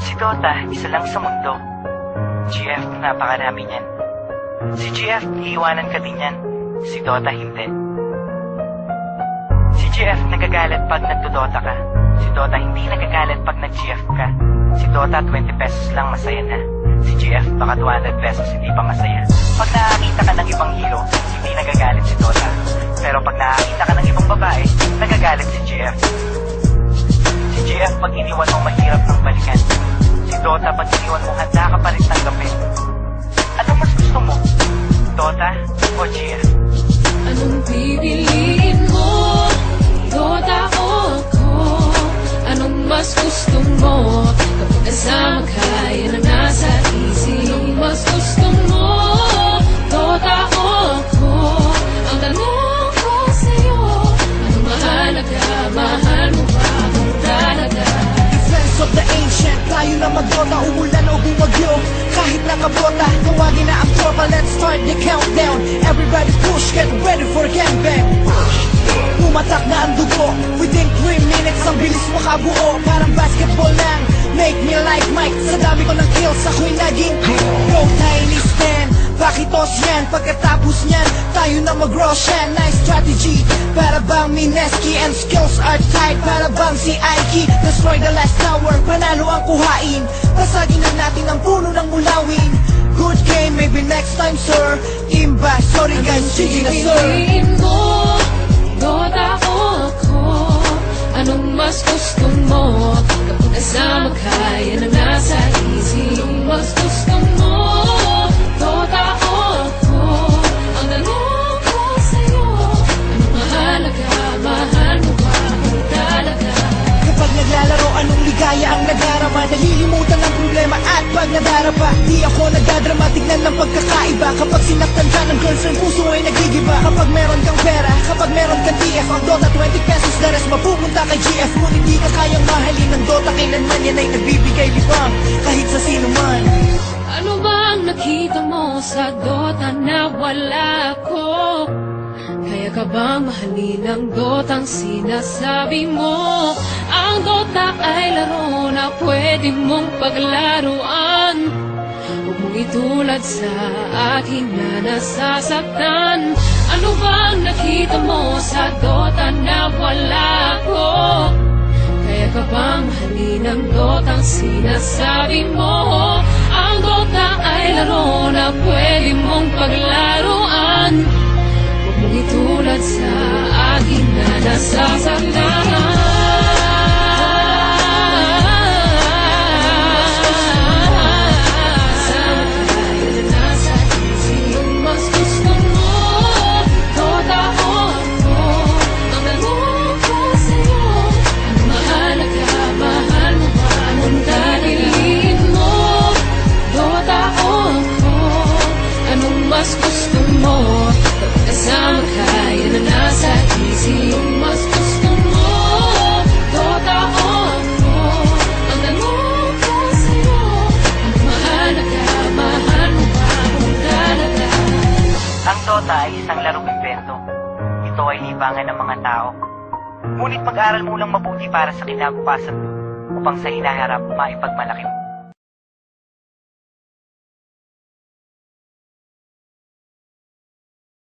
Si Dota, isa lang sa mundo. GF, napakarami niyan. Si GF, iiwanan ka din yan. Si Dota, hindi. Si GF, nagagalit pag nagdodota ka. Si Dota, hindi nagagalit pag nag-GF ka. Si Dota, 20 pesos lang, masaya na. Si GF, baka 200 pesos, hindi pa masaya. Pag nakakita ka ng ibang hero, hindi nagagalit si Dota. Pero pag nakakita ka ng ibang babae, nagagalit si GF. Si GF, pag iniwan mo, mahirap ng balikan. Si Dota, pag iniwan mo, handa ka pa rin tanggapin. Anong mas gusto mo? Dota o GF? Anong pipiliin mo? Dota o ako? Anong mas gusto mo? Kapag kasama ka, yan ang nasa isip. Anong mas gusto mo? Dota o ako? Ang tanong ko sa'yo, anong mahalaga? Mahal mo ba ako talaga? Defense of the ancient, tayo na mag-Dota, umulan o bumagyo. Kahit nakabota, tawagin na ang tropa. Let's start the countdown. Everybody push, get ready for gangbang. Pumatak na ang dugo. Within 3 minutes, ang bilis makabuo. Parang basketball lang, make me like Mike. Sa dami ko ng kills, ako'y naging Bro, tiny stand, pakitos yan. Pagkatapos niyan, tayo na mag-rush yan. Nice strategy, para bang Mineski. And skills are tight, para bang si Aiki. Destroy the last tower, panalo ang kuhain. Pasagin na natin ang puno ng mulawin. Good game, maybe next time sir. Imba, sorry guys, GG na sir. Pipiliin mo? Dota o ako? Anong mas gusto mo? Kapag kasama ka, yan ang nasa isip. Anong mas gusto mo? Dota o ako? Ang tanong ko sa'yo, anong mahalaga? Mahal mo ba ako talaga? Kapag naglalaro, anong ligaya ang nadarama? Nalilimutan ang problema at pag nadarapa, di ako nagdadrama, tignan ng pagkakaiba. Kapag sinaktan ka ng girlfriend, puso ay nagigiba. Kapag meron kang pera, kapag meron kang TF, ang Dota 20 pesos, the rest mapupunta kay GF. Ngunit di ka kayang mahalin ng Dota, kailanman yan ay nagbibigay libang kahit sa sino man. Ano bang nakita mo sa Dota na wala ko? Kaya ka bang mahalin ang Dotang sinasabi mo? Ang Dota ay laro na pwede mong paglaruan. Huwag mong itulad sa akin na nasasaktan. Ano bang nakita mo sa Dota na wala ko? Kaya ka bang mahalin ang Dotang sinasabi mo? Ang Dota ay laro na pwede mong paglaruan. Huwag mong itulad sa akin na nasasaktan. Mas gusto mo, kapag kasama ka, yan ang nasa isip. Mas gusto mo, Dota o ako? Ang tanong ko sa'yo, anong mahalaga? Mahal mo ba ako talaga? Ang Dota ay isang larong invento. Ito ay libangan ng mga tao. Ngunit mag-aral mo lang mabuti para sa kinabukasan mo upang sa hinaharap maipagmalaki mo.